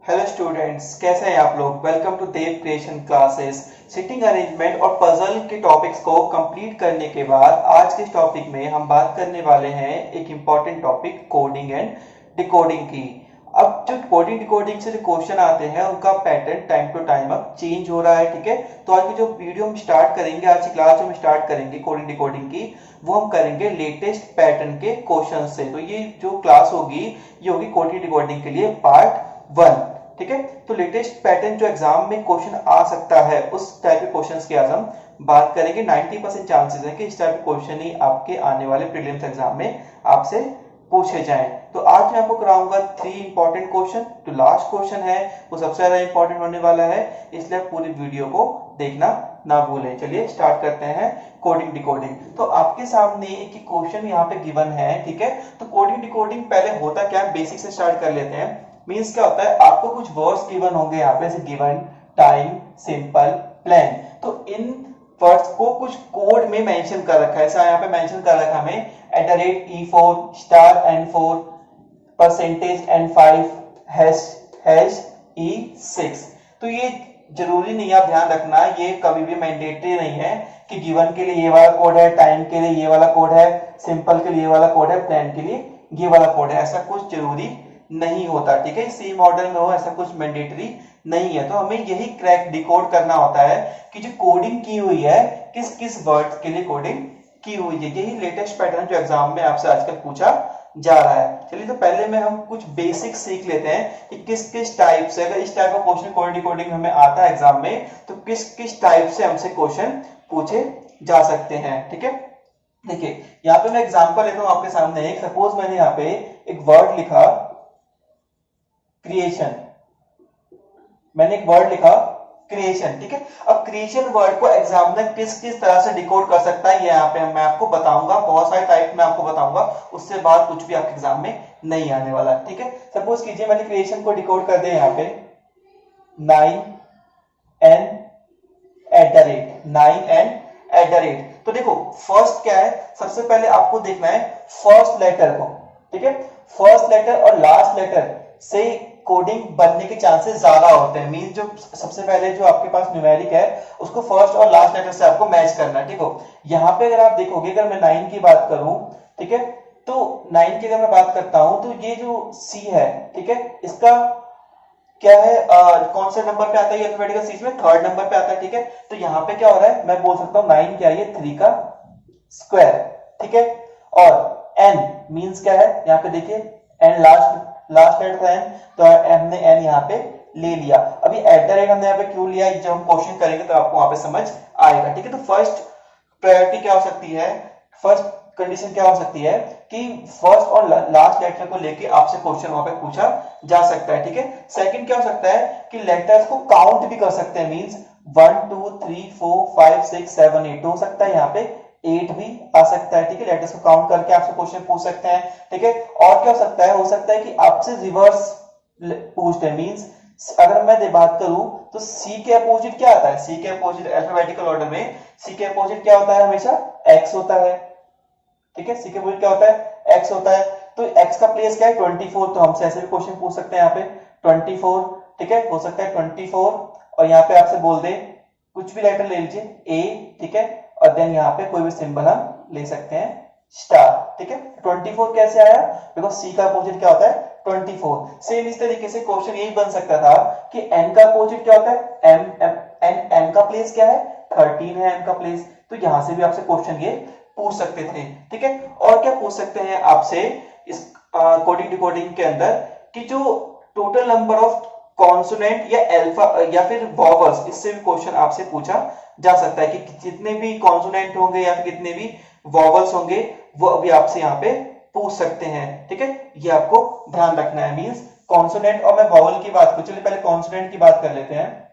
Hello students, कैसे हैं आप लोग। Welcome to Dev creation classes. Sitting arrangement और पजल के टॉपिक्स को कंप्लीट करने के बाद आज के टॉपिक में हम बात करने वाले हैं एक important topic coding and decoding की। अब जो कोडिंग डिकोडिंग से जो क्वेश्चन आते हैं उनका पैटर्न टाइम टू टाइम अब चेंज हो रहा है। ठीक है, तो आज की जो वीडियो हम स्टार्ट करेंगे, आज की क्लास हम स्टार्ट करेंगे कोडिंग डिकोडिंग की, वो हम करेंगे लेटेस्ट पैटर्न के क्वेश्चन से। तो ये जो क्लास होगी ये होगी कोडिंग डिकोडिंग के लिए पार्ट 1। ठीक है, तो लेटेस्ट पैटर्न जो एग्जाम में क्वेश्चन आ सकता है उस टाइप के क्वेश्चंस की आज हम बात करेंगे। 90% चांसेस है कि इस टाइप के क्वेश्चन ही आपके आने वाले प्रीलिम्स एग्जाम में आपसे पूछे जाएं। तो आज मैं आपको कराऊंगा 3 इंपॉर्टेंट क्वेश्चन। तो लास्ट क्वेश्चन है वो सबसे ज्यादा इंपॉर्टेंट होने वाला है, इसलिए पूरी वीडियो को देखना ना भूलें। चलिए स्टार्ट करते हैं कोडिंग डिकोडिंग। तो आपके सामने एक क्वेश्चन यहाँ पे गिवन है। ठीक है, तो कोडिंग डिकोडिंग पहले होता क्या है, बेसिक से स्टार्ट कर लेते हैं। मींस क्या होता है, आपको कुछ वर्ड्स गिवन होंगे यहाँ पे, जैसे गिवन, टाइम, सिंपल, प्लान। तो इन वर्ड्स को कुछ कोड में मेंशन कर रखा है। ऐसा यहाँ पे मेंशन कर रखा है हमें @E4 *N4 percentage N5 hash E6। तो ये जरूरी नहीं है, आप ध्यान रखना, ये कभी भी मैंडेटरी नहीं है कि गिवन के लिए ये वाला कोड है, टाइम के लिए ये वाला कोड है, सिंपल के लिए ये वाला कोड है, प्लान के लिए ये वाला कोड है। ऐसा कुछ जरूरी नहीं होता। ठीक है, सेम ऑर्डर में हो, ऐसा कुछ मैंडेटरी नहीं है। तो हमें यही क्रैक डिकोड करना होता है कि जो कोडिंग की हुई है किस किस वर्ड के लिए कोडिंग की हुई है। यही लेटेस्ट पैटर्न जो एग्जाम में आपसे आजकल पूछा जा रहा है। चलिए, तो पहले में हम कुछ बेसिक सीख लेते हैं कि किस किस टाइप से, अगर इस टाइप का क्वेश्चन कोडिंग डिकोडिंग हमें आता है एग्जाम में, तो किस किस टाइप से हमसे क्वेश्चन पूछे जा सकते हैं। ठीक है, देखिए यहाँ पे मैं एग्जांपल लेता हूं आपके सामने। सपोज मैंने यहाँ पे एक वर्ड लिखा क्रिएशन, मैंने एक वर्ड लिखा क्रिएशन। ठीक है, अब क्रिएशन वर्ड को एग्जामिनर किस किस तरह से डिकोड कर सकता है, ये यहाँ पे मैं आपको बताऊंगा। बहुत सारे टाइप में आपको बताऊंगा, उससे बाद कुछ भी आपके एग्जाम में नहीं आने वाला। ठीक है, सपोज कीजिए मैंने क्रिएशन को डिकोड कर दिया यहाँ पे 9n@9n@। तो देखो फर्स्ट क्या है, सबसे पहले आपको देखना है फर्स्ट लेटर को। ठीक है, फर्स्ट लेटर और लास्ट लेटर से कोडिंग बनने के चांसेस ज्यादा होते हैं। मीन जो सबसे पहले जो आपके पास न्यूमेरिक है उसको फर्स्ट और लास्ट लेटर से आपको मैच करना है। ठीक हो, यहाँ पे अगर आप देखोगे, अगर मैं 9 की बात करूं, ठीक है, तो 9 की अगर मैं बात करता हूं तो ये जो सी है, ठीक है, इसका क्या है, कौन से नंबर पे आता है अल्फाबेटिकल सीरीज में, 3rd नंबर पे आता है। ठीक है, तो यहाँ पे क्या हो रहा है, मैं बोल सकता हूँ 9 क्या है, ये 3 का स्क्वायर। ठीक है, और n मींस क्या है, यहाँ पे देखिए n लास्ट लेटर है n, तो हमने n यहाँ पे ले लिया। अभी @ हमने यहाँ पे क्यों लिया, जब हम क्वेश्चन करेंगे तो आपको वहां पे समझ आएगा। ठीक है, तो फर्स्ट प्रायोरिटी क्या हो सकती है, फर्स्ट कंडीशन क्या हो सकती है कि फर्स्ट और लास्ट लेटर को लेके आपसे क्वेश्चन वहां पे पूछा जा सकता है। ठीक है, सेकंड क्या हो सकता है कि लेटर्स को काउंट भी कर सकते हैं। मींस 1 2 3 4 5 6 7 8 हो सकता है, यहाँ पे 8 भी आ सकता है। ठीक है, लेटर्स को काउंट करके आपसे क्वेश्चन पूछ सकते हैं। ठीक है, और क्या हो सकता है कि आपसे रिवर्स पूछते हैं। मींस अगर मैं बात करूं तो सी के अपोजिट क्या आता है, सी के अपोजिट अल्फाबेटिकल ऑर्डर में सी के अपोजिट क्या होता है, हमेशा एक्स होता है। ठीक है, सी के अपोजिट क्या होता है, एक्स होता है। तो एक्स का प्लेस क्या है, 24। तो हमसे ऐसे भी क्वेश्चन पूछ सकते हैं यहाँ पे 24। ठीक है, हो सकता है 24 और यहाँ पे आपसे बोल दे कुछ भी लेटर ले लीजिए ए। ठीक है, और देन यहाँ पे कोई भी सिंबल हम ले सकते हैं स्टार। ठीक है, 24 कैसे आया, बिकॉज सी का अपोजिट क्या होता है 24। सेम इस तरीके से क्वेश्चन यही बन सकता था कि n का अपोजिट क्या होता है m, n का प्लेस क्या है 13 है n का प्लेस। तो यहां से भी आपसे क्वेश्चन ये पूछ सकते थे। ठीक है, और क्या पूछ सकते हैं आपसे इस कोडिंग डिकोडिंग के अंदर कि जो टोटल नंबर ऑफ कॉन्सोनेंट या अल्फा या फिर वॉवल्स, इससे भी क्वेश्चन आपसे पूछा जा सकता है कि जितने भी कॉन्सोनेंट होंगे या फिर कितने भी वॉवल्स होंगे वो अभी आपसे यहाँ पे पूछ सकते हैं। ठीक है, ये आपको ध्यान रखना है। मींस कॉन्सोनेंट, और मैं वॉवल की बात करूं, चलिए पहले कॉन्सोनेंट की बात कर लेते हैं।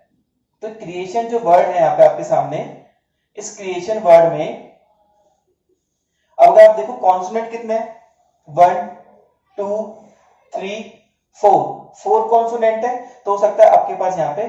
तो क्रिएशन जो वर्ड है यहाँ पे आपके सामने, इस क्रिएशन वर्ड में अब अगर आप देखो कॉन्सोनेंट कितने हैं, 1 2 3 4 कॉन्सोनेंट है। तो हो सकता है आपके पास यहाँ पे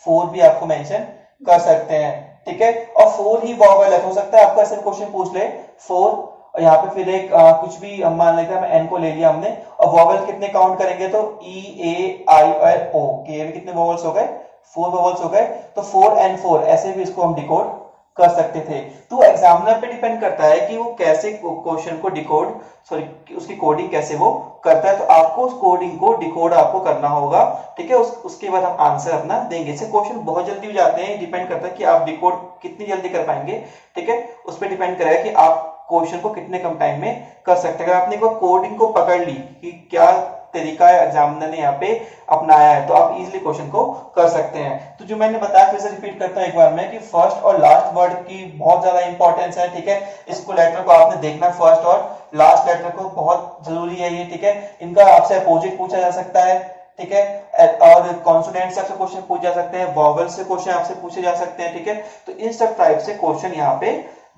4 भी आपको मेंशन कर सकते हैं। ठीक है, और 4 ही वॉवल है। तो हो सकता है आपको ऐसे क्वेश्चन पूछ ले 4 और यहाँ पे फिर एक कुछ भी हम मान लेते हैं, एन को ले लिया हमने, और वॉवल कितने काउंट करेंगे तो ई ए आई और ओ के भी कितने वॉवल्स हो गए, 4 वॉवल्स हो गए, तो 4 and 4 ऐसे भी इसको हम डिकोड कर सकते थे। तो एग्जामिनर पे डिपेंड करता है कि वो कैसे क्वेश्चन को डिकोड, सॉरी उसकी कोडिंग कैसे वो करता है, तो आपको उस कोडिंग को डिकोड आपको करना होगा, ठीक है। उसके बाद हम आंसर अपना देंगे। इससे क्वेश्चन बहुत जल्दी हो जाते हैं, डिपेंड करता है कि आप डिकोड कितनी जल्दी कर पाएंगे, ठीक है। उस पर डिपेंड करेगा कि आप क्वेश्चन को कितने कम टाइम में कर सकते हैं। अगर आपने कोडिंग को पकड़ ली कि क्या तरीका है एग्जामिनर ने यहाँ पे अपनाया है, तो आप इजीली क्वेश्चन को कर सकते हैं। तो जो मैंने बताया फिर से रिपीट करता हूं एक बार में कि फर्स्ट और लास्ट वर्ड की बहुत ज्यादा इंपॉर्टेंस है, ठीक है। इसको लेटर को आपने देखना, फर्स्ट और लास्ट लेटर को, बहुत जरूरी है ये, ठीक है। इनका आपसे अपोजिट पूछा जा सकता है, ठीक है, और कॉन्सोनेंट से आपसे क्वेश्चन पूछे जा सकते हैं, वॉवल से क्वेश्चन आपसे पूछे जा सकते हैं, ठीक है। तो इन सब टाइप से क्वेश्चन यहाँ पे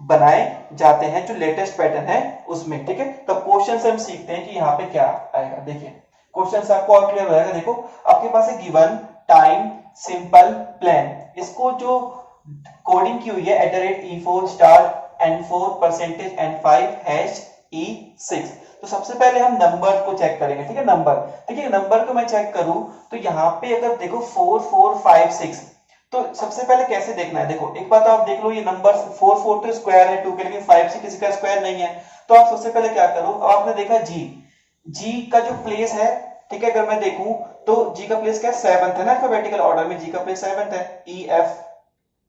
बनाए जाते हैं जो लेटेस्ट पैटर्न है उसमें, ठीक है। तो क्वेश्चन से हम सीखते हैं कि यहाँ पे क्या आएगा। देखिए क्वेश्चन से आपको और क्लियर हो जाएगा। देखो आपके पास है गिवन, टाइम, सिंपल, प्लान। इसको जो कोडिंग की हुई है @e4 star n4 percentage n5 hash e6। तो सबसे पहले हम नंबर को चेक करेंगे, ठीक है। नंबर, देखिए नंबर को मैं चेक करूं तो यहाँ पे अगर देखो 4 4 5 6, तो सबसे पहले कैसे देखना है, देखो एक बात आप देख लो, ये नंबर 4 4 तो स्क्वायर है 2 के, लेकिन 5 से किसी का स्क्वायर नहीं है। तो आप सबसे पहले क्या करो, आपने देखा जी का जो प्लेस है, ठीक है, अगर मैं देखूं तो जी का प्लेस क्या है, 7th है ना, अल्फाबेटिकल ऑर्डर में जी का प्लेस 7th है, ई एफ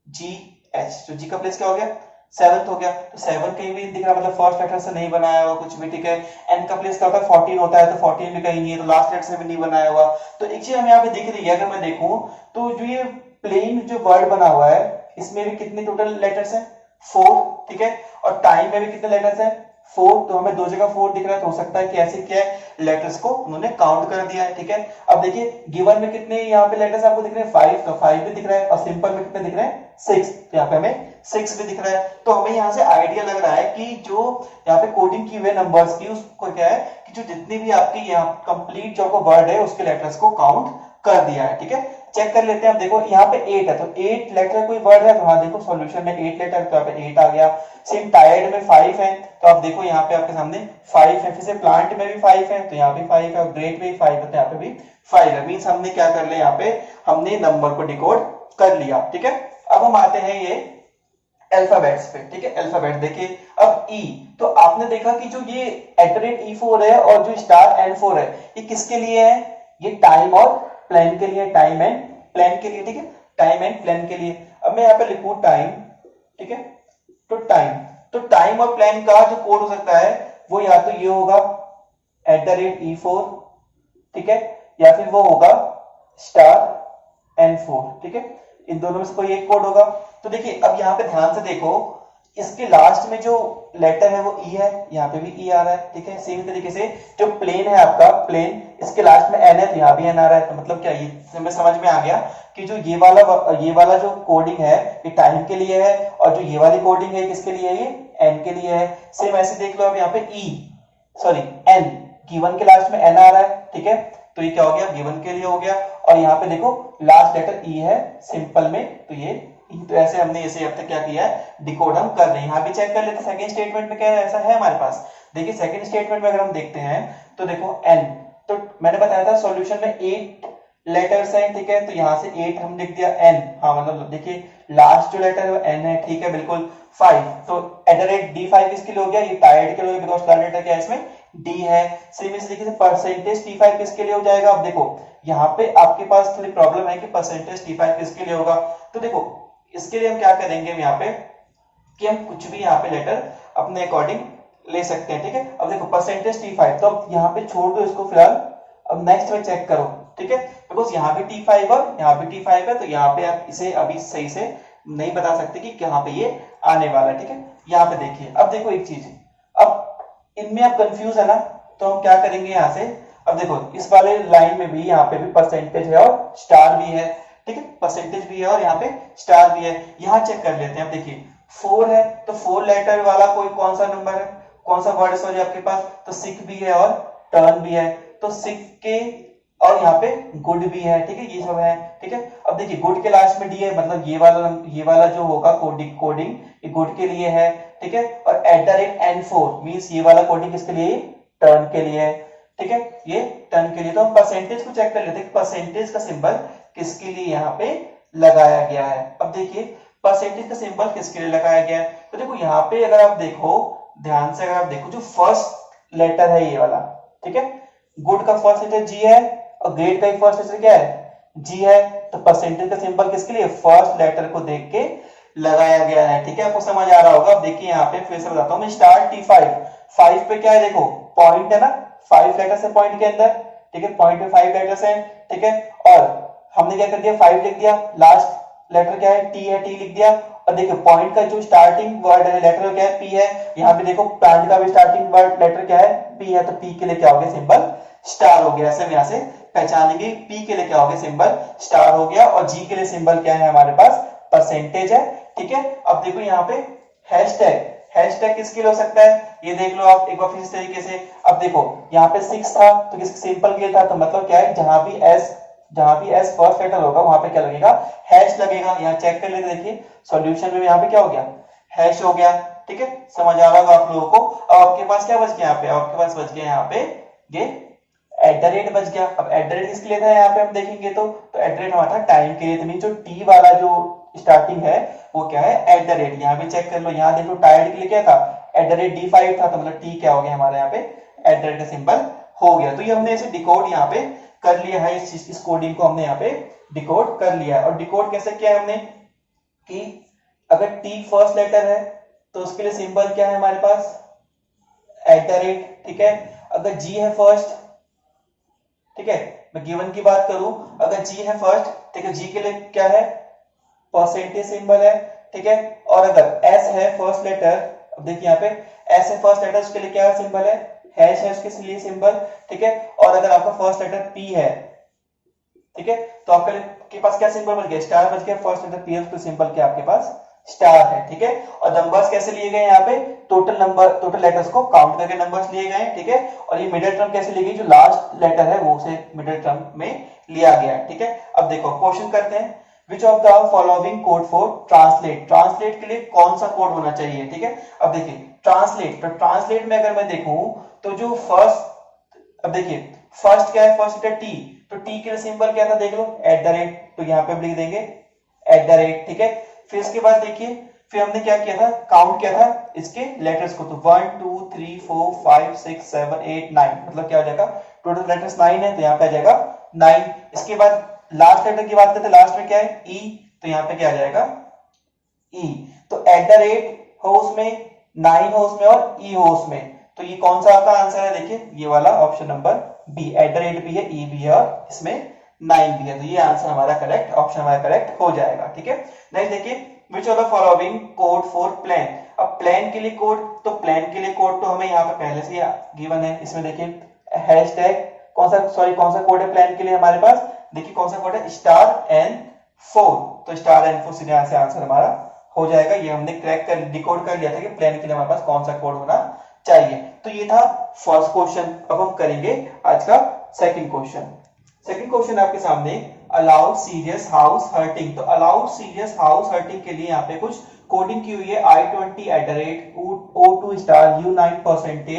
जी एच। तो जी का प्लेस क्या हो गया, 7th हो गया। तो 7 कहीं भी दिख रहा, मतलब फर्स्ट लेटर से नहीं बनाया हुआ कुछ भी, ठीक है। एन का प्लेस क्या होता है, 14 होता है, तो 14 भी कहीं नहीं है, तो लास्ट लेटर से भी नहीं बनाया हुआ। तो एक चीज हमें यहाँ पे दिख रही है, अगर मैं देखूं तो जो ये प्लेन जो वर्ड बना हुआ है, इसमें भी कितने टोटल लेटर्स हैं, 4, ठीक है। और टाइम में भी कितने लेटर्स हैं, 4। तो हमें दो जगह 4 दिख रहा है, तो हो सकता है कि ऐसे क्या है, लेटर्स को उन्होंने काउंट कर दिया है, ठीक है। अब देखिए गिवन में कितने यहाँ पे लेटर्स आपको दिख रहे हैं, 5, तो 5 भी दिख रहा है, और सिंपल में कितने दिख रहे हैं, 6, तो यहाँ पे हमें 6 भी दिख रहा है। तो हमें यहाँ से आइडिया लग रहा है कि जो यहाँ पे कोडिंग की हुई नंबर्स की, उसको क्या है कि जो जितनी भी आपकी यहाँ कंप्लीट जो वर्ड है उसके लेटर्स को काउंट कर दिया है, ठीक है। चेक कर लेते हैं। अब देखो यहाँ पे 8 है, तो 8 लेटर कोई वर्ड है, तो हाँ देखो सॉल्यूशन में 8 लेटर, तो यहाँ पे 8 आ गया। सेम टायर्ड में 5 है, तो आप देखो यहाँ पे आपके सामने 5 है। फिर से प्लांट में भी 5 है, तो यहाँ पे 5 है, और ग्रेट में भी 5 है, तो यहाँ पे भी 5 है। मींस हमने क्या कर लिया, यहाँ पे हमने नंबर को डिकोड कर लिया, ठीक है। अब हम आते हैं ये अल्फाबेट्स पे, ठीक है। अल्फाबेट देखिए, अब ई, तो आपने देखा कि जो ये @e4 है और जो स्टार n4 है, ये किसके लिए है, ये टाइम और प्लान के लिए, टाइम एंड प्लान के लिए, ठीक है, टाइम एंड प्लान के लिए। अब मैं यहाँ पे लिखूं टाइम, ठीक है, तो टाइम और प्लान का जो कोड हो सकता है वो या तो ये होगा @e4, ठीक है, या फिर वो होगा स्टार n4, ठीक है। इन दोनों में से कोई एक कोड होगा। तो देखिए अब यहाँ पे ध्यान से देखो, इसके लास्ट में जो लेटर है वो ई है, यहाँ पे भी ई आ रहा है, ठीक है। सेम तरीके से जो प्लेन है आपका, प्लेन, इसके लास्ट में एन है, तो यहाँ भी एन आ रहा है। तो मतलब क्या, ये हमें समझ में आ गया कि जो ये वाला जो कोडिंग है ये टाइम के लिए है, और जो ये वाली कोडिंग है किसके लिए है, ये एन के लिए है। सेम ऐसे देख लो, अब यहाँ पे एन, गिवन के लास्ट में एन आ रहा है, ठीक है। तो ये क्या हो गया, गिवन के लिए हो गया। और यहाँ पे देखो लास्ट लेटर ई है सिंपल में, तो ये, तो ऐसे हमने इसे अब तक क्या किया है, डिकोड हम कर रहे हैं। यहाँ भी चेक कर लेते, सेकंड स्टेटमेंट में क्या है, ऐसा है हमारे पास। देखिए सेकंड स्टेटमेंट में अगर हम देखते हैं तो देखो एन, तो मैंने बताया था सॉल्यूशन में 8 लेटर्स हैं, ठीक है। तो यहाँ से 8 हम लिख दिया, एन, हाँ मतलब देखिए लास्ट जो लेटर है वो एन है, ठीक है, बिल्कुल। 5, तो @d5 किसके लिए हो गया, ये टायर्ड के लिए, बिकॉज लास्ट लेटर क्या है इसमें, डी है। सेम इस तरीके से परसेंटेज t5 किसके लिए हो जाएगा। अब देखो यहाँ पे आपके पास थोड़ी प्रॉब्लम है कि परसेंटेज t5 किसके लिए होगा। तो देखो इसके लिए हम क्या करेंगे, हम यहाँ पे कि हम कुछ भी यहाँ पे लेटर अपने अकॉर्डिंग ले सकते हैं, ठीक है। अब देखो परसेंटेज t5, तो अब यहाँ पे छोड़ दो इसको फिलहाल, अब नेक्स्ट में चेक करो, ठीक है। बिकॉज यहाँ पे t5 और यहाँ पे t5 है, तो यहाँ पे आप इसे अभी सही से नहीं बता सकते कि कहाँ पे ये आने वाला है, ठीक है। यहाँ पे देखिए, अब देखो एक चीज, अब इनमें आप कंफ्यूज है ना, तो हम क्या करेंगे यहाँ से, अब देखो इस वाले लाइन में भी यहाँ पे भी परसेंटेज है और स्टार भी है, ठीक है, परसेंटेज भी है और यहाँ पे स्टार भी है। यहाँ चेक कर लेते हैं। अब देखिए 4 है, तो 4 लेटर वाला कोई कौन सा नंबर है, कौन सा वर्ड है सॉरी आपके पास, तो सिक भी है और टर्न भी है। तो सिक के और यहाँ पे गुड भी है, ठीक है, ये सब है, ठीक है। अब देखिए गुड के लास्ट में डी है, मतलब ये वाला जो होगा कोडिंग ये गुड के लिए है। ठीक है, और @n4 मींस ये वाला कोडिंग किसके लिए, टर्न के लिए है, ठीक है, ये टर्न के लिए। तो हम परसेंटेज को चेक कर लेते हैं, परसेंटेज का सिंबल किसके लिए यहाँ पे लगाया गया है। अब देखिए परसेंटेज का सिंबल किसके लिए लगाया गया है, तो देखो यहाँ पे अगर आप देखो ध्यान से, अगर आप देखो जो फर्स्ट लेटर है ये वाला, ठीक है, गुड का फर्स्ट लेटर जी है और ग्रेट का फर्स्ट लेटर क्या है, जी है, तो परसेंटेज का सिंबल किसके लिए, फर्स्ट लेटर को देख के लगाया गया है, ठीक है, आपको समझ आ रहा होगा। अब देखिए यहाँ पे फिर से बताता हूँ मैं, स्टार T5, 5 पे क्या है देखो पॉइंट है ना, 5 लेटर्स है पॉइंट के अंदर, ठीक है, पॉइंट में 5 लेटर्स हैं, ठीक है, और हमने क्या कर दिया 5 लिख दिया, लास्ट लेटर क्या है टी है, टी लिख दिया, और देखो पॉइंट का जो स्टार्टिंग वर्ड है लेटर क्या है पी है, यहाँ पे देखो प्लांट का भी स्टार्टिंग वर्ड लेटर क्या है पी है, तो पी के लिए क्या हो गया सिंबल स्टार हो गया। ऐसे हम यहाँ से पहचानेंगे पी के लिए क्या हो गया सिंबल स्टार हो गया, और जी के लिए सिंबल क्या है हमारे पास परसेंटेज है, ठीक है। अब देखो यहाँ पे हैशटैग, हैशटैग किसके लिए हो सकता है ये देख लो आप एक बार फिर इस तरीके से। अब देखो यहाँ पे 6 था तो किस सिंपल के लिए था, तो मतलब क्या है जहां भी एस फर्स्ट लेटर होगा वहां पे क्या लगेगा, हैश लगेगा। यहाँ चेक कर लेते, देखिए सॉल्यूशन में यहाँ पे क्या हो गया, हैश हो गया, ठीक है, समझ आ रहा होगा आप लोगों को। अब आपके पास क्या बच गया यहाँ पे, आपके पास बच गया यहाँ पे ये @ बच गया। अब @ किसके लिए था यहाँ पे हम देखेंगे तो @ हमारा था टाइम के लिए, तो मीन जो टी वाला जो स्टार्टिंग है वो क्या है @ यहाँ पे चेक कर लो, यहाँ देखो टायर्ड के लिए क्या था @D5 था, तो मतलब टी क्या हो गया हमारे यहाँ पे @ का सिंबल हो गया। तो ये हमने ऐसे डिकोड यहाँ पे कर लिया है, इस कोडिंग को हमने यहाँ पे डिकोड कर लिया है। और डिकोड कैसे किया है हमने कि अगर टी फर्स्ट लेटर है तो उसके लिए सिंबल क्या है हमारे पास @, ठीक है। अगर जी है फर्स्ट, ठीक है, मैं गिवन की बात करूं, अगर जी है फर्स्ट, ठीक है, जी के लिए क्या है परसेंटेज सिंबल है, ठीक है। और अगर एस है फर्स्ट लेटर, अब देखिए यहाँ पे एस है फर्स्ट लेटर, उसके लिए क्या सिंबल है हैश है उसके लिए सिंबल, ठीक है। और अगर आपका फर्स्ट लेटर पी है, ठीक है, तो आपके पास क्या सिंबल बच गया स्टार बच गया, फर्स्ट लेटर पी है तो सिंबल क्या आपके पास स्टार है, ठीक है। और नंबर्स कैसे लिए गए यहाँ पे, टोटल नंबर, टोटल लेटर्स को काउंट करके नंबर्स लिए गए, ठीक है। और ये मिडिल टर्म कैसे ली गई, जो लास्ट लेटर है वो उसे मिडिल टर्म में लिया गया, ठीक है। अब देखो क्वेश्चन करते हैं, विच of the following code for translate, translate के लिए कौन सा कोड होना चाहिए, ठीक है। अब देखिए ट्रांसलेट, तो ट्रांसलेट में अगर मैं देखूं तो जो फर्स्ट, अब देखिए फर्स्ट क्या है फर्स्ट लेटर टी, तो टी के लिए सिंबल क्या था देख लो @, तो यहाँ पे हम लिख देंगे @, ठीक है। फिर इसके बाद देखिए फिर हमने क्या किया था काउंट किया था इसके लेटर्स को, तो 1 2 3 4 5 6 7 8 9, मतलब क्या हो जाएगा टोटल लेटर्स 9 है, तो यहाँ पे आ जाएगा 9। इसके बाद लास्ट लेटर की बात करते हैं, लास्ट में क्या है ई, तो यहाँ पे क्या आ जाएगा ई, तो @ हो उसमें, 9 हो उसमें और ई हो उसमें, तो ये कौन सा आपका आंसर है देखिए ये वाला ऑप्शन नंबर बी, @ भी है ई भी है और इसमें 9 भी है, तो ये आंसर हमारा करेक्ट, ऑप्शन हमारा करेक्ट हो जाएगा, ठीक है। नेक्स्ट देखिए which of the following code for plane, अब प्लेन के लिए कोड, तो प्लेन के लिए कोड तो हमें यहाँ पे पहले से गिवन है, इसमें देखिए हैशटैग कौन सा, सॉरी कौन सा कोड है प्लेन के लिए हमारे पास, देखिए कौन सा कोड है *N4, तो *N4 सीधे यहाँ से आंसर हमारा हो जाएगा। ये हमने क्रैक कर डिकोड कर लिया था कि प्लेन के लिए हमारे पास कौन सा कोड होना चाहिए। तो ये था फर्स्ट क्वेश्चन। अब हम करेंगे आज का सेकंड क्वेश्चन। सेकंड क्वेश्चन आपके सामने, अलाउ सीरियस हाउस हर्टिंग, तो अलाउ सीरियस हाउस हर्टिंग के लिए यहाँ पे कुछ कोडिंग की हुई है, I20 @O2 U9%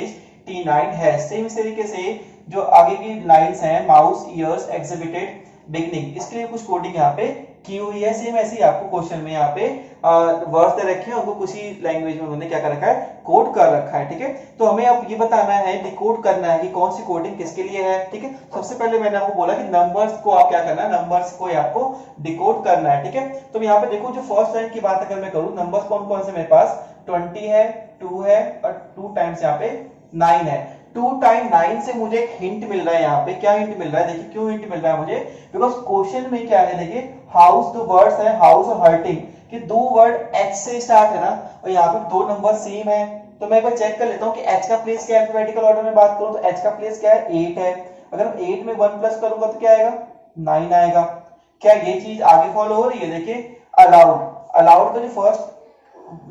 T9 है। सेम इस तरीके से जो आगे की लाइंस हैं माउस ईयर्स एग्जिबिटेड बिगनिंग, इसके लिए कुछ कोडिंग यहाँ पे की हुई है। सेम ऐसे ही आपको क्वेश्चन में यहाँ पे वर्ड्स दे रखे हैं, उनको कुछ ही लैंग्वेज में उन्होंने क्या कर रखा है कोड कर रखा है, ठीक है। तो हमें अब ये बताना है डिकोड करना है कि कौन सी कोडिंग किसके लिए है, ठीक है। सबसे पहले मैंने आपको बोला कि नंबर्स को आप क्या करना है, नंबर्स को आपको डिकोड करना है, ठीक है। तो यहाँ पे देखो जो फर्स्ट लाइन की बात अगर मैं करूँ, नंबर्स कौन कौन से मेरे पास 20 है, 2 है और 2 टाइम्स यहाँ पे 9 है। 2 टाइम 9 से मुझे एक हिंट मिल रहा है, यहाँ पे क्या हिंट मिल रहा है देखिए, क्यों हिंट मिल रहा है मुझे, बिकॉज क्वेश्चन में क्या है देखिए हाउस, दो वर्ड्स है हाउस और हर्टिंग, कि दो वर्ड एच से स्टार्ट है ना, और यहाँ पे दो नंबर सेम है, तो मैं एक बार चेक कर लेता हूँ कि एच का प्लेस क्या है। अल्फाबेटिकल ऑर्डर में बात करूँ तो एच का प्लेस क्या है 8 है, अगर हम 8 में 1 प्लस करूंगा तो क्या आएगा 9 आएगा। क्या ये चीज आगे फॉलो हो रही है, देखिए अलाउड, अलाउड तो जो फर्स्ट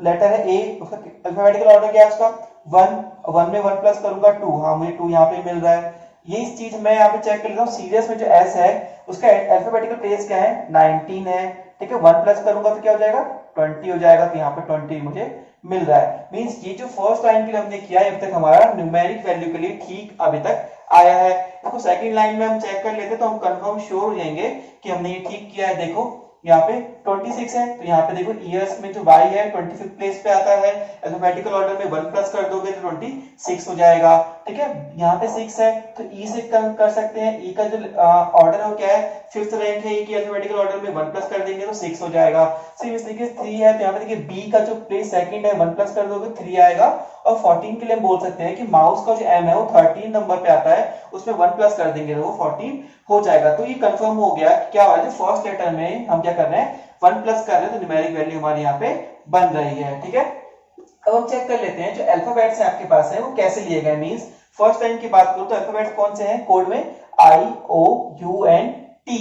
लेटर है ए, उसका अल्फाबेटिकल ऑर्डर क्या है उसका 1 में 1 प्लस करूंगा 2, हाँ मुझे 2 यहाँ पे मिल रहा है। ये इस चीज मैं यहाँ पे चेक कर लेता हूँ, सीरियस में जो एस है उसका अल्फाबेटिकल प्लेस क्या है 19 है, ठीक है। 1 प्लस करूंगा तो क्या हो जाएगा 20 हो जाएगा, तो यहाँ पे 20 मुझे मिल रहा है। मींस ये जो फर्स्ट लाइन के लिए हमने किया है अब तक हमारा न्यूमेरिक वैल्यू के लिए ठीक अभी तक आया है। देखो सेकंड लाइन में हम चेक कर लेते तो हम कंफर्म श्योर हो जाएंगे कि हमने ये ठीक किया है। देखो यहाँ पे 26 है तो यहाँ पे देखो ईयर्स में जो y है 25th प्लेस पे आता है, अल्फाबेटिकल ऑर्डर में 1 प्लस कर दोगे तो 26 हो जाएगा। ठीक है, यहाँ पे 6 है तो e से कर सकते हैं, e का जो ऑर्डर है वो क्या है, 5th रैंक है, e की अल्फाबेटिकल ऑर्डर में 1 प्लस कर देंगे तो 6 हो जाएगा। सेम इस तरीके से 3 है तो यहाँ पे देखिए b का जो प्लेस सेकंड है 1 प्लस कर दोगे 3 आएगा। और 14 के लिए हम बोल सकते हैं कि माउस का जो m है वो 13 नंबर पे आता है, उसमें 1 प्लस कर देंगे तो वो 14 हो जाएगा। तो ये कंफर्म हो गया कि क्या हुआ, जो फर्स्ट लेटर में हम क्या कर रहे हैं 1 प्लस कर रहे हैं तो न्यूमेरिक वैल्यू हमारी यहाँ पे बन रही है। ठीक है, अब हम चेक कर लेते हैं जो अल्फाबेट्स हैं आपके पास है वो कैसे लिए गए। मींस फर्स्ट लाइन की बात करूं तो अल्फाबेट्स कौन से हैं कोड में, I O U N T,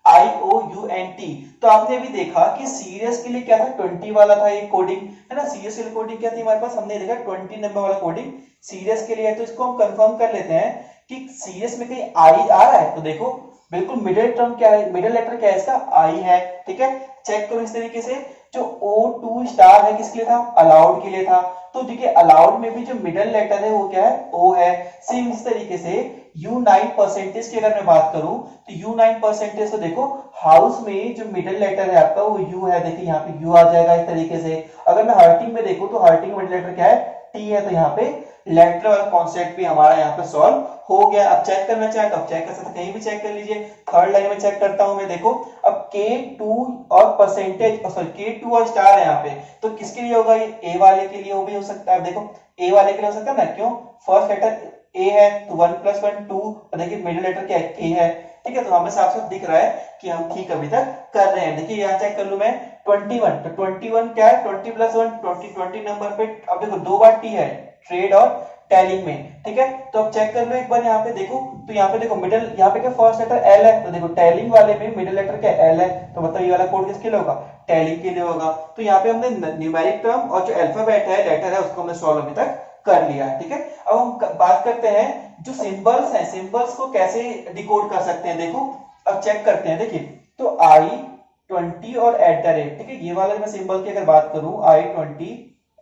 I O U N T. तो आपने अभी देखा कि सीरियस के लिए क्या था 20 वाला था ये कोडिंग, है ना। सीरियस के लिए कोडिंग क्या थी हमारे पास, हमने देखा 20 नंबर वाला कोडिंग सीरियस के लिए है। तो इसको हम कंफर्म कर लेते हैं कि सीरियस में कहीं आई आ रहा है तो देखो बिल्कुल मिडिल टर्म क्या है, मिडिल लेटर क्या है इसका आई है। ठीक है, चेक करो इस तरीके से जो O2 स्टार है किसके लिए था, अलाउड के लिए था। तो देखिए अलाउड में भी जो मिडिल लेटर है वो क्या है, O है। सेम इस तरीके से U9 परसेंटेज की अगर मैं बात करूं तो U9 परसेंटेज तो देखो हाउस में जो मिडिल लेटर है आपका वो U है, देखिए यहाँ पे U आ जाएगा इस तरीके से। अगर मैं हर्टिंग में देखूं तो हर्टिंग मिडिल लेटर क्या है, T है, तो यहाँ पे लेटर वाला कॉन्सेप्ट भी हमारा यहाँ पे सॉल्व हो गया। अब चेक करना चाहे तो अब चेक कर सकते, कहीं भी चेक कर लीजिए। थर्ड लाइन में चेक करता हूं मैं, देखो अब K2 और परसेंटेज सॉरी K2 और स्टार है यहाँ पे, तो किसके लिए होगा ये, ए वाले के लिए वो भी हो सकता है। देखो ए वाले के लिए हो सकता है ना, क्यों, फर्स्ट लेटर ए है तो 1 + 1 2, देखिए मिडिल लेटर क्या है, के है। ठीक है, तो हमें साफ साफ दिख रहा है कि हम ठीक अभी तक कर रहे हैं। देखिए यहाँ चेक कर लू मैं 21, तो 21 क्या है, 20 + 1 20 नंबर पे। अब देखो 2 बार टी है ट्रेड और टेलिंग में। ठीक है, तो अब चेक कर लो एक बार यहाँ पे देखो, तो यहाँ पे देखो मिडिल, यहाँ पे क्या फर्स्ट लेटर एल है, तो देखो टेलिंग वाले में मिडिल लेटर क्या एल है, तो मतलब ये वाला कोड किसके लिए होगा, टेलिंग के लिए होगा। तो यहाँ पे हमने न्यूमेरिक टर्म और जो अल्फाबेट है लेटर है उसको हमने सॉल्व अभी तक कर लिया है। ठीक है, अब हम बात करते हैं जो सिंबल्स हैं, सिंबल्स को कैसे डिकोड कर सकते हैं। देखो अब चेक करते हैं, देखिए तो I20 और @, ठीक है, ये वाला मैं सिंबल की अगर बात करूं I20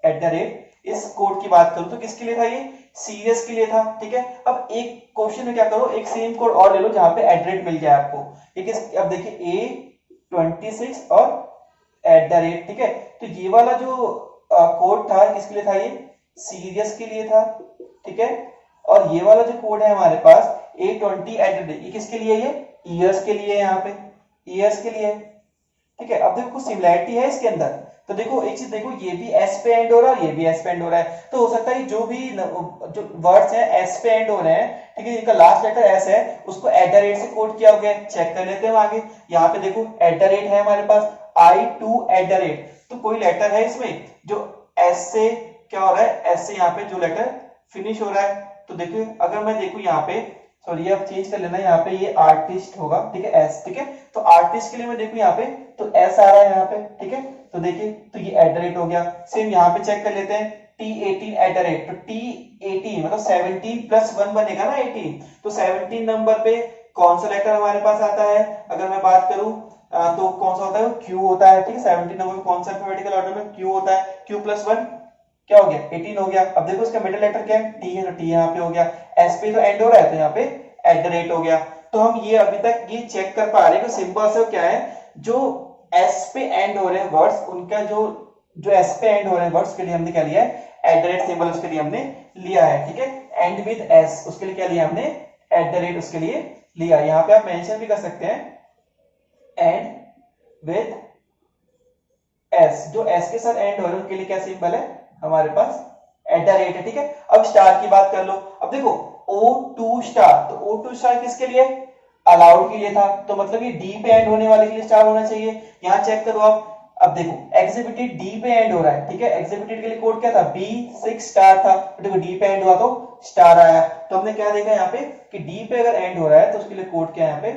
@ इस कोड की बात करूं तो किसके लिए था, ये सीरियस के लिए था। ठीक है, अब एक क्वेश्चन में क्या करो, एक सेम कोड और ले लो जहां पे @ मिल जाए आपको। ठीक है, अब देखिए A26 और @, ठीक है, तो ये वाला जो कोड था किसके लिए था, ये सीरियस के लिए था। ठीक है, और ये वाला जो कोड है हमारे पास A20 @ ये किसके लिए, ये ईयर्स के लिए, यहाँ पे ईयर्स के लिए। ठीक है, अब देखो कुछ सिमिलैरिटी है इसके अंदर, तो देखो एक चीज देखो, ये भी एस पे एंड हो रहा है, ये भी एस पे एंड हो रहा है, तो हो सकता है जो भी जो वर्ड्स हैं एस पे एंड हो रहे हैं, ठीक है, जिनका लास्ट लेटर एस है उसको @ से कोड किया हो गया। चेक कर लेते हैं आगे, यहाँ पे देखो @ है हमारे पास I2 @, तो कोई लेटर है इसमें जो एस से क्या हो रहा है, एस से यहाँ पे जो लेटर फिनिश हो रहा है। तो देखिए अगर मैं देखूं यहाँ पे, सॉरी अब चेंज कर लेना, यहाँ पे ये आर्टिस्ट होगा, ठीक है एस। ठीक है, तो आर्टिस्ट के लिए मैं देखूं यहाँ पे तो एस आ रहा है यहाँ पे। ठीक है, तो देखिए तो ये @ हो गया। सेम यहाँ पे चेक कर लेते हैं T18 @, तो T18 मतलब 17 + 1 बनेगा ना 18, तो 17 नंबर पे कौन सा लेटर हमारे पास आता है, अगर मैं बात करूं तो कौन सा होता है, वो Q होता है। ठीक है, 17 नंबर पे कौन सा अल्फाबेटिकल ऑर्डर में Q होता है, Q + 1 क्या हो गया, 18 हो गया। अब देखो इसका मिडिल लेटर क्या है, T है, तो T यहाँ पे हो गया, S पे तो एंड हो रहा है तो यहाँ पे @ हो गया। तो हम ये अभी तक ये चेक कर पा रहे हैं कि सिंबल्स है क्या है, जो S पे एंड हो रहे हैं वर्ड्स, उनका जो S पे एंड हो रहे हैं वर्ड्स के लिए हमने क्या लिया है, @ सिंबल उसके लिए हमने लिया है। ठीक है, एंड विद S उसके लिए क्या लिया हमने, @ उसके लिए लिया। यहाँ पे आप मेंशन भी कर सकते हैं एंड विद S, जो S के साथ एंड हो रहे हैं उनके लिए क्या सिंबल है हमारे पास, @ है। ठीक है, अब स्टार की बात कर लो, अब देखो O2 स्टार, तो O2 स्टार किसके लिए, अलाउड के लिए था, तो मतलब ये D पे एंड होने वाले के लिए स्टार होना चाहिए। यहाँ चेक करो आप, अब देखो एग्जिबिटेड D पे एंड हो रहा है। ठीक है, एग्जिबिटेड के लिए कोड क्या था, B6 स्टार था, तो देखो D पे एंड हुआ तो स्टार आया। तो हमने क्या देखा यहाँ पे कि D पे अगर एंड हो रहा है तो उसके लिए कोड क्या है, यहाँ पे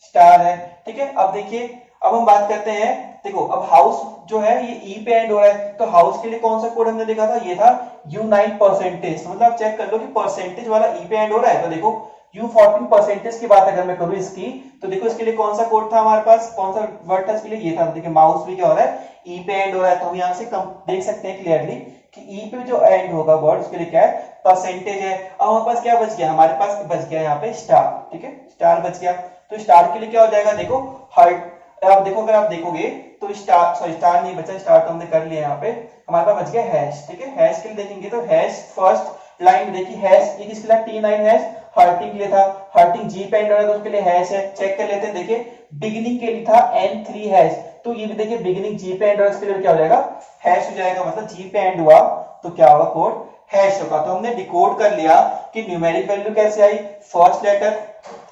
स्टार है। ठीक है, अब देखिए अब हम बात करते हैं, देखो अब हाउस जो है ये ई पे एंड हो रहा है, तो हाउस के लिए कौन सा कोड हमने देखा था, ये था U9 परसेंटेज। मतलब चेक कर लो कि परसेंटेज वाला ई पे एंड हो रहा है, तो देखो U14 परसेंटेज की बात अगर मैं करूं इसकी, तो देखो इसके लिए कौन सा कोड था हमारे पास, कौन सा वर्ड था इसके लिए, ये था। देखिए माउस भी क्या हो रहा है, ई पे एंड हो रहा है, तो हम यहाँ से देख सकते हैं क्लियरली कि ई पे जो एंड होगा वर्ड उसके लिए क्या है, परसेंटेज है। अब हमारे पास क्या बच गया, हमारे पास बच गया यहाँ पे स्टार, ठीक है, स्टार बच गया। तो स्टार के लिए क्या हो जाएगा, देखो हर्ट, अब देखो अगर आप देखोगे तो स्टार, सॉरी स्टार नहीं बचा, स्टार तो हमने कर लिया यहाँ पे, हमारे पास बच गया हैश, ठीक है। हैश के लिए देखेंगे तो हैश फर्स्ट लाइन देखिए, हैश ये किसके लिए, T9 हैश हर्टिंग के लिए था, हर्टिंग जी पे एंड हो रहा है तो उसके लिए हैश है। चेक कर लेते हैं, देखिए बिगिनिंग के लिए था N3 हैश, तो ये भी देखिए बिगिनिंग जी पे एंड हो रहा है, इसके लिए क्या हो जाएगा, हैश हो जाएगा, मतलब जी पे एंड हुआ तो क्या होगा, कोड हैश होगा। तो हमने डिकोड कर लिया कि न्यूमेरिक वैल्यू कैसे आई, फर्स्ट लेटर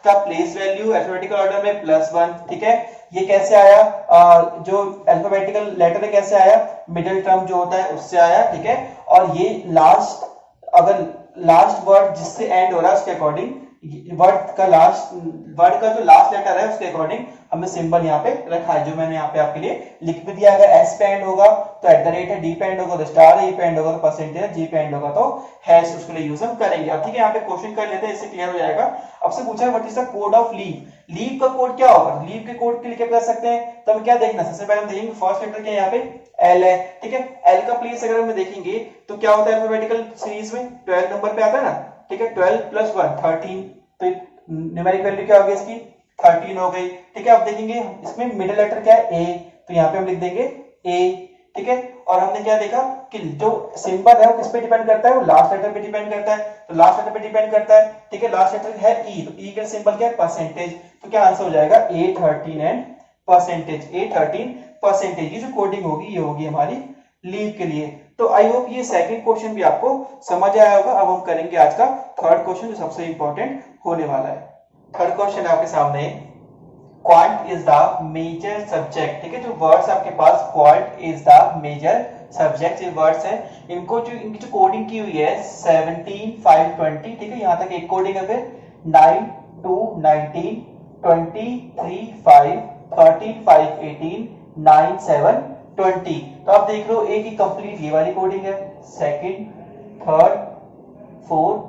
का प्लेस वैल्यू अल्फाबेटिकल ऑर्डर में +1, ठीक है। ये कैसे आया, जो अल्फाबेटिकल लेटर है कैसे आया, मिडिल टर्म जो होता है उससे आया, ठीक है। और ये लास्ट, अगर लास्ट वर्ड जिससे एंड हो रहा है उसके अकॉर्डिंग, वर्ड का जो लास्ट लेटर है उसके अकॉर्डिंग हमने सिंबल यहाँ पे रखा है, जो मैंने यहाँ पे आपके लिए लिख भी दिया। अगर एस पे एंड होगा तो @ है, डी पे एंड होगा तो स्टार है, ई पे एंड होगा तो परसेंटेज है, जी पे एंड होगा तो हैश, उसके लिए यूज हम करेंगे। अब ठीक है, यहाँ पे क्वेश्चन कर लेते हैं, इससे क्लियर हो जाएगा। अब से पूछा है what is the code of leave, leave का कोड क्या होगा, लीव के कोड के लिए क्या कर सकते हैं, तो हम क्या देखना, सबसे पहले हम देखेंगे फर्स्ट लेटर क्या है, यहाँ पे एल है, ठीक है। एल का प्लेस अगर हम देखेंगे तो क्या होता है अल्फाबेटिकल सीरीज में 12 नंबर पे आता है ना, ठीक है। 12 + 1 13, तो न्यूमेरिक वैल्यू क्या हो गई इसकी, 13 हो गई, ठीक है। अब देखेंगे इसमें मिडिल लेटर क्या है, ए, तो यहाँ पे हम लिख देंगे ए, ठीक है। और हमने क्या देखा कि जो सिंबल है वो किस पे डिपेंड करता है, वो लास्ट लेटर पे डिपेंड करता है, तो लास्ट लेटर पे डिपेंड करता है, ठीक है। लास्ट लेटर है ई, तो ई का सिंबल क्या है, परसेंटेज, तो क्या आंसर हो जाएगा A13 एंड परसेंटेज, A13%। ये जो कोडिंग होगी ये होगी हमारी लीव के लिए। तो आई होप ये सेकंड क्वेश्चन भी आपको समझ आया होगा। अब हम करेंगे आज का थर्ड क्वेश्चन, जो सबसे इंपॉर्टेंट होने वाला है। थर्ड क्वेश्चन आपके सामने, quant is the major subject, ठीक है। जो वर्ड्स आपके पास quant is the major subject, ये वर्ड्स हैं, इनको जो इनकी जो कोडिंग की हुई है 17 5 20, ठीक है। यहां तक एक कोडिंग है, फिर 9 2 19 20 3 5 13 5 18 9 7 20। तो आप देख लो एक ही कंप्लीट ये वाली कोडिंग है, सेकंड, थर्ड, फोर्थ,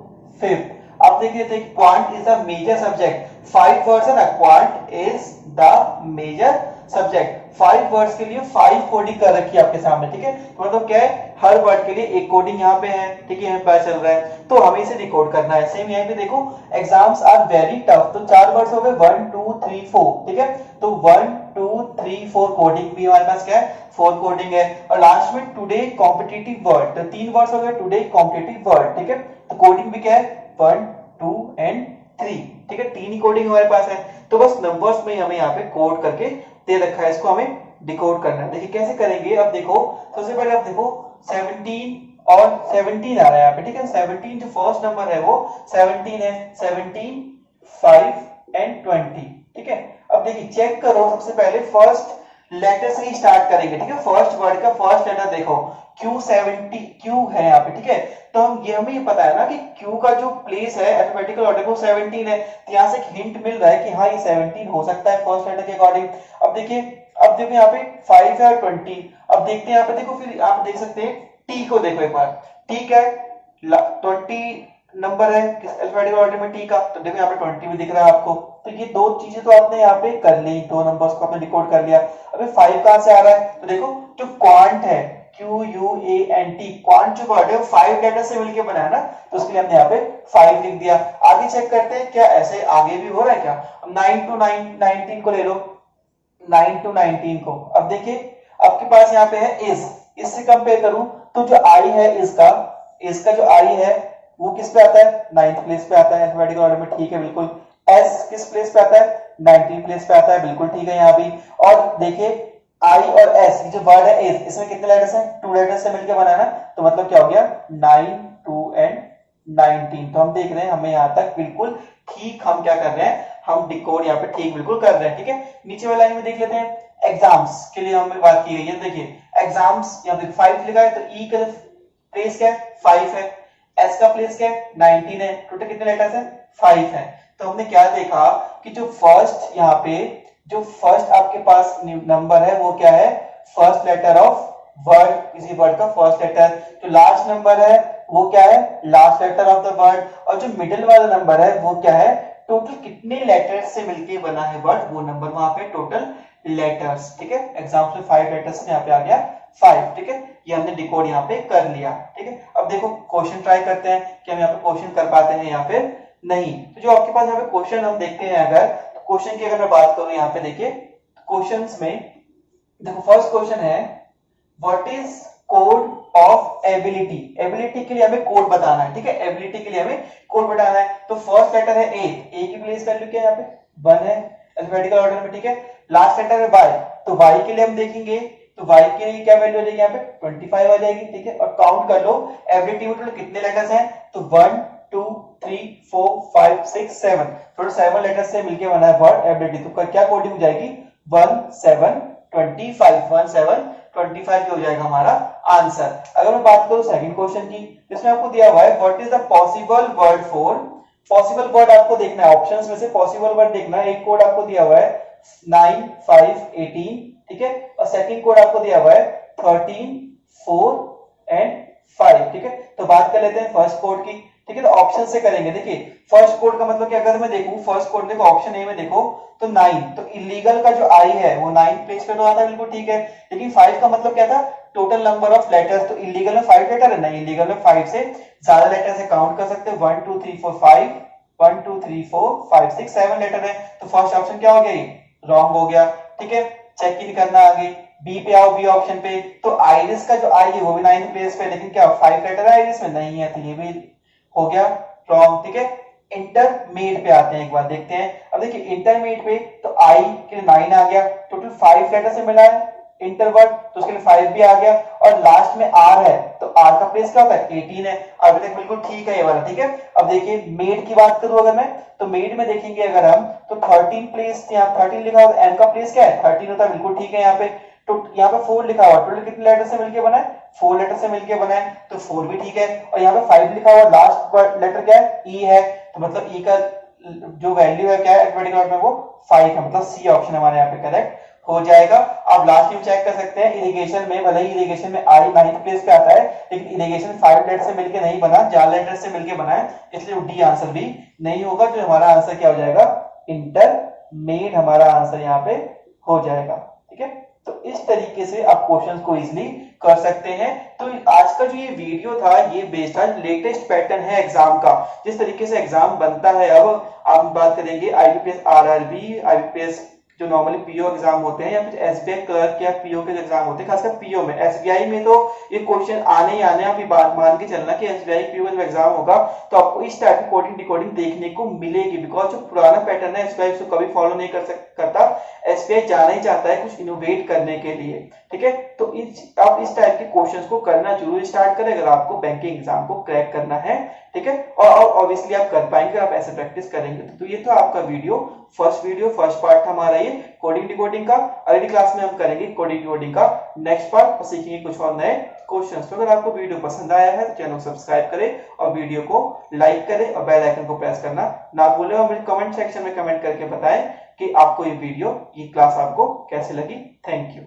फिफ्थ। अब देखिए quant is the major subject, 5 words है ना, quant is the major subject, 5 words के लिए 5 कोडिंग कर रखी है आपके सामने, ठीक है। तो मतलब क्या है, हर वर्ड के लिए एक कोडिंग यहाँ पे है, ठीक है, हमें पता चल रहा है, तो हमें इसे डिकोड करना है। सेम यहाँ पे देखो, एग्जाम्स आर वेरी टफ, तो 4 वर्ड्स हो गए, 1 2 3 4, ठीक है। तो 1 2 3 4 कोडिंग भी हमारे पास क्या है, 4 कोडिंग है। और लास्ट में टुडे कॉम्पिटिटिव वर्ड, तो 3 वर्ड्स हो गए, टुडे कॉम्पिटिटिव वर्ड, ठीक है। तो कोडिंग भी क्या है, 1 2 एंड 3, ठीक है, 3 ही कोडिंग हमारे पास है। तो बस नंबर्स में हमें यहाँ पे कोड करके दे रखा है, इसको हमें डिकोड करना है। देखिए कैसे करेंगे, अब देखो सबसे पहले आप देखो 17 और 17 आ रहा है यहाँ पे, ठीक है। 17 जो फर्स्ट नंबर है वो 17 है, 17 5 एंड 20, ठीक है। अब देखिए चेक करो, सबसे पहले फर्स्ट लेटर से ही स्टार्ट करेंगे, ठीक है। फर्स्ट वर्ड का फर्स्ट लेटर देखो, Q70, Q है यहाँ पे, ठीक है। तो हमें ये पता है ना कि Q का जो प्लेस है अल्फाबेटिकल ऑर्डर में 17 है, तो यहाँ से एक हिंट मिल रहा है कि हाँ ये 17 हो सकता है फर्स्ट लेटर के अकॉर्डिंग। अब देखिए यहाँ पे 5 है और 20, अब देखते हैं यहाँ पे, देखो फिर आप देख सकते हैं T को, देखो एक बार, ठीक है, 20 नंबर है अल्फाबेटिकल ऑर्डर में T का, तो देखो यहाँ पे 20 भी दिख रहा है आपको। तो ये दो चीजें तो आपने यहाँ पे कर ली, दो नंबर्स को आपने डिकोड कर लिया। अबे 5 कहां से आ रहा है, तो देखो जो क्वांट है QUANT, क्वांट जो वर्ड है वो 5 लेटर से मिलकर बना है ना, तो उसके लिए हमने यहाँ पे 5 लिख दिया। आगे चेक करते हैं क्या ऐसे आगे भी हो रहा है क्या। 9 to 19 को ले लो, 9 to 19 को, अब देखिए आपके पास यहाँ पे है इस, इससे कंपेयर करूं तो जो आई है इसका जो आई है वो किस पे आता है, 9th प्लेस पे आता है अल्फाबेटिकल ऑर्डर में, ठीक है बिल्कुल। एस किस प्लेस पे आता है, 19th प्लेस पे आता है, बिल्कुल ठीक है यहाँ भी। और देखिए आई और एस जो वर्ड है इस, इसमें कितने लेटर्स हैं, 2 लेटर्स से मिलकर बना है ना, तो मतलब क्या हो गया 9 2 एंड 19। तो हम देख रहे हैं हमें यहाँ तक बिल्कुल ठीक, हम क्या कर रहे हैं, हम डिकोड यहाँ पे ठीक बिल्कुल कर रहे हैं, ठीक है। नीचे वाली लाइन में देख लेते हैं, एग्जाम्स के लिए हमने बात की गई है, देखिए एग्जाम्स यहाँ पे 5 लिखा है, तो ई का प्लेस क्या है 5 है, एस का प्लेस क्या है 19 है, टोटल कितने लेटर्स हैं 5 है। तो हमने क्या देखा कि जो फर्स्ट यहाँ पे जो फर्स्ट आपके पास नंबर है वो क्या है, फर्स्ट लेटर ऑफ वर्ड, किसी वर्ड का फर्स्ट लेटर। जो लास्ट नंबर है वो क्या है, last letter of the word. और जो मिडिल वाला नंबर है वो क्या है, टोटल कितने लेटर्स से मिलके बना है वर्ड, वो नंबर वहां पे टोटल लेटर्स, ठीक है। एग्जाम्पल में 5 लेटर्स यहाँ पे आ गया 5, ठीक है। ये हमने डिकोड यहाँ पे कर लिया, ठीक है। अब देखो क्वेश्चन ट्राई करते हैं कि हम यहाँ पे क्वेश्चन कर पाते हैं या फिर नहीं। तो जो आपके पास यहाँ पे क्वेश्चन हम देखते हैं, अगर क्वेश्चन की अगर मैं बात करूं यहाँ पे देखिए क्वेश्चंस में, देखो फर्स्ट क्वेश्चन है what is code of ability. Ability के लिए हमें कोड बताना है, ठीक है। एबिलिटी के लिए हमें कोड बताना है। तो फर्स्ट लेटर है ए की प्लेस वैल्यू क्या है यहाँ पे 1 है अल्फाबेटिकल ऑर्डर में, ठीक है। लास्ट लेटर है वाई, तो वाई के लिए हम देखेंगे तो वाई के लिए क्या वैल्यू आ जाएगी यहाँ पे 25 आ जाएगी, ठीक है। और काउंट कर लो एबिलिटी में टोटल कितने लेटर्स हैं, तो 1 2 3 4 5 6 7, टोटल 7 लेटर्स से मिलके बना है वर्ड एबिलिटी। तो क्या कोडिंग हो जाएगी 1725 हो जाएगा हमारा आंसर। अगर मैं बात करूं सेकंड क्वेश्चन की, इसमें आपको दिया हुआ है what is the possible word for, possible word आपको देखना है, ऑप्शंस में से पॉसिबल वर्ड देखना है। एक कोड आपको दिया हुआ है 9 5 18, ठीक है। और सेकंड कोड आपको दिया हुआ है 13 4 एंड 5, ठीक है। तो बात कर लेते हैं फर्स्ट कोड की, ठीक है। तो ऑप्शन से करेंगे। देखिए फर्स्ट कोड का मतलब कि अगर मैं देखूं फर्स्ट कोड, देखो ऑप्शन ए में देखो तो 9, तो इलीगल का जो आई है वो 9 प्लेस पे तो आता है, बिल्कुल ठीक है। लेकिन 5 का मतलब क्या था, टोटल नंबर ऑफ लेटर्स। तो इलीगल में 5 लेटर है, नहीं इलीगल में 5 से ज्यादा लेटर से काउंट कर सकते हैं। 1 2 3 4 5, 1 2 3 4 5 6 7 लेटर है। तो फर्स्ट ऑप्शन क्या हो गया, रॉन्ग हो गया, ठीक है। चेक इन करना आगे, बी पे आओ, बी ऑप्शन पे। तो आइरिस का जो आई है वो भी 9 प्लेस पे, लेकिन क्या 5 लेटर है आइरिस में, नहीं है, तो ये भी हो गया रॉन्ग, ठीक है। इंटरमीडिएट पे आते हैं, एक बार देखते हैं। अब देखिए इंटरमीडिएट पे तो आई के लिए 9 आ गया, टोटल 5 लेटर से मिला है इंटरवर्ड, तो उसके लिए 5 भी आ गया। और लास्ट में आर है, तो आर का प्लेस क्या होता है 18 है। अभी तक बिल्कुल ठीक है ये वाला, ठीक है। अब देखिए मेड की बात करूं अगर मैं, तो मेड में देखेंगे अगर हम तो 13 प्लेस, यहाँ 13 लिखा हुआ है, एम का प्लेस क्या है 13 होता है, बिल्कुल ठीक है। यहाँ पे तो यहाँ पे 4 लिखा हुआ, टोटल कितने लेटर से मिलके बना है 4 लेटर से मिलके बना है, तो 4 भी ठीक है। और यहाँ पे 5 लिखा हुआ, लास्ट लेटर क्या है ई है, तो मतलब ई का जो वैल्यू है क्या है अल्फाबेटिकल ऑर्डर में वो 5 है, मतलब सी ऑप्शन हमारे यहाँ पे करेक्ट हो जाएगा। आप लास्ट में चेक कर सकते हैं इरिगेशन में, भले ही इरिगेशन में आई 9th प्लेस पे आता है, लेकिन इरिगेशन 5 लेटर से मिलके नहीं बना, 4 लेटर से मिलके बना है, इसलिए डी आंसर भी नहीं होगा। जो हमारा आंसर क्या हो जाएगा, इंटरमीडिएट हमारा आंसर यहाँ पे हो जाएगा, ठीक है। तो इस तरीके से आप क्वेश्चन को इजिली कर सकते हैं। तो आज का जो ये वीडियो था ये बेस्ड था, लेटेस्ट पैटर्न है एग्जाम का, जिस तरीके से एग्जाम बनता है। अब आप बात करेंगे आईबीपीएस आरआरबी, आईबीपीएस जो नॉर्मली पीओ एग्जाम होते हैं, या फिर एसबीआई क्लर्क या पीओ के एग्जाम होते हैं, खासकर पीओ में। एसबीआई में तो ये क्वेश्चन आने ही आने, आप ये बात मान के चलना कि एसबीआई पीओ में जब एग्जाम होगा तो आपको इस टाइप की कोडिंग डिकोडिंग देखने को मिलेगी, बिकॉज जो पुराना पैटर्न है एसबीआई उसको कभी फॉलो नहीं करता। एसबीआई जाना ही चाहता है कुछ इनोवेट करने के लिए, ठीक है। तो आप इस टाइप के क्वेश्चंस को करना जरूर स्टार्ट करें अगर आपको बैंकिंग एग्जाम को क्रैक करना है, ठीक है। और ऑब्वियसली आप कर पाएंगे आप ऐसे प्रैक्टिस करेंगे। तो ये था आपका फर्स्ट पार्ट था हमारा ये कोडिंग डिकोडिंग का। अगली क्लास में हम करेंगे कोडिंग डिकोडिंग का नेक्स्ट पार्ट और सीखेंगे कुछ और नए क्वेश्चंस। तो अगर आपको वीडियो पसंद आया है तो चैनल को सब्सक्राइब करें और वीडियो को लाइक करें और बेल आइकन को प्रेस करना ना भूलें। और मुझे कमेंट सेक्शन में कमेंट करके बताएं कि आपको ये वीडियो, ये क्लास आपको कैसे लगी। Thank you.